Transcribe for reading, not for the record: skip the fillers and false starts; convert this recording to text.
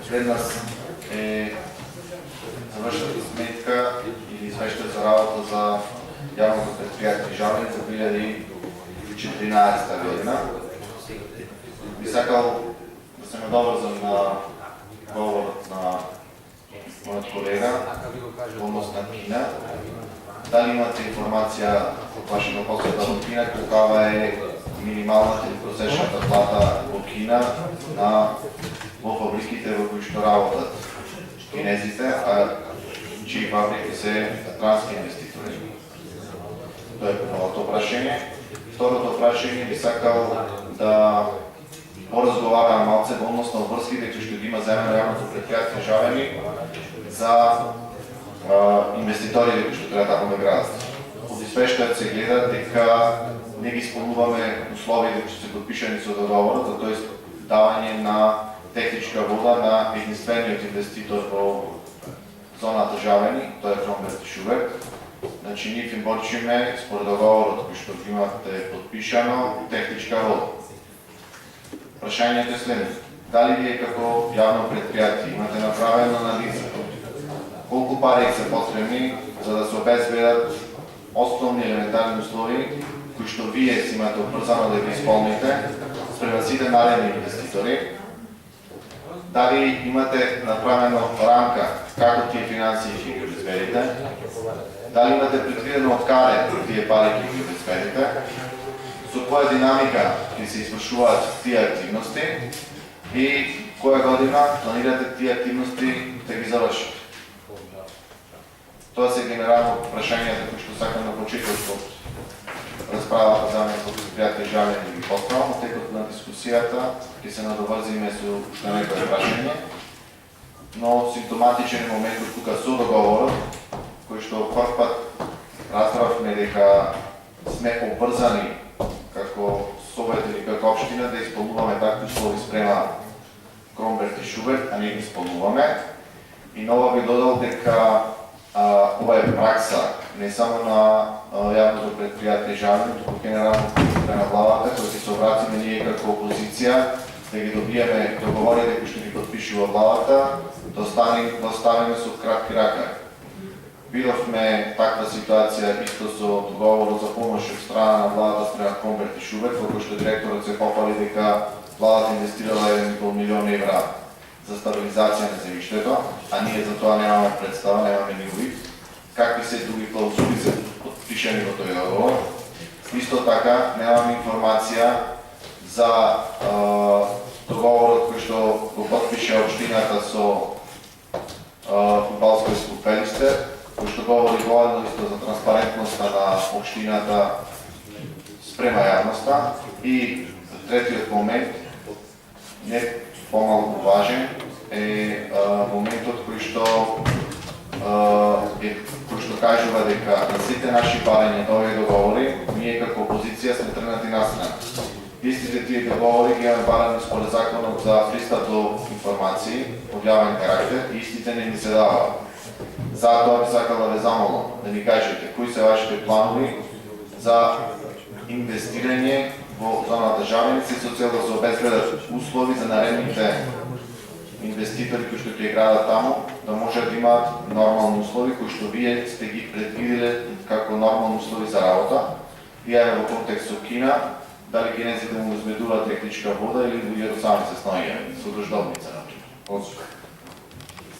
пред нас е завършната сметка или извеща за работа за явното предприятие Жален за 2014 година. Би сакал да се надовързам на говорът на моят колега, помощ на Кина. Дали имате информация от вашата посета от Кина, каква е минималната или просечната плата от Кина в фабриките, в които работят кинезите, а чии фабрики са трански инвеститори? Това е първото прашение. Второто прашение би сакал да поразговарям малце относно връзките, които ще ги има заедно явното предприятие Жалени за инвеститорите, които трябва да наградат. От изпрещат се гледа дека не ги изпълнуваме условията, които са подпишани со договорот, т.е. даване на техничка вода на единствениот инвеститор во зоната Жалени, тоа е Кромберт и Шуберт. Значи ние им почиме според договорот кој што имате подпишано техничка вода. Прашањето е следното. Дали вие како јавно предпријатие имате направено анализа колку пари се потребни за да се обезбедат основни елементарни услови кои што вие си имате обврзано да ги исполните спрема сите наредни инвеститори? Дали имате направено рамка како тие финансии ќе ги обезбедите? Дали имате предвидено од каде тие пари ќе ги обезбедите? Со која динамика ќе се извршуваат тие активности и која година планирате тие активности да ги завршите? Тоа се генерално прашањата кои што сакам на почетокот од расправата за мене предпријатие Жален да ги поставам, но текот на дискусијата ќе се надоврзиме со уште некои прашања. Но симптоматичен е моментот тука со договорот, кој што прв пат расправавме дека сме обврзани како Совет или како општина да исполнуваме такви услови спрема Кромберт и Шуберт, а не ги исполнуваме. И нова би додал дека ова е пракса не само на јавното предпријатие Жален, туку генерално на главата, кој ќе се обратиме ние како опозиција да ги добиеме договорите кои што ги подпишува главата, да оставиме со кратки рака. Видовме таква ситуација исто со договорот за помош од страна на владата спрема Кромберт и Шуберт, во кој што директорот се попали дека владата инвестирала 1,5 милион евра за стабилизација на земјиштето, а ние за тоа немаме представа, немаме ни увид какви се други клаузули се подпишани во тој договор. Исто така немаме информација за договорот кој што го подпише општината со фудбалско искупелиште, кој што говори воедно исто за транспарентноста на општината спрема јавноста. И третиот момент, не помалку важен, е моментот кој што кажува дека на сите наши барања до овие договори, ние како опозиција сме тргнати настрана. Истите тие договори ги имаме барани според законот за пристап до информации од јавен карактер и истите не ни се даваат. Затоа би сакал да ве замолам да ни кажете кои се вашите планови за инвестирање во зоната Жаленица и со цел да се обезбедат услови за наредните инвеститори кои што ќе градат таму, да може да имаат нормални услови кои што вие сте ги предвиделе како нормални услови за работа. Вие во контекст со Кина, дали кинезите му измедуваат техничка вода или луѓето сами се снаоѓаат со дождовница, например.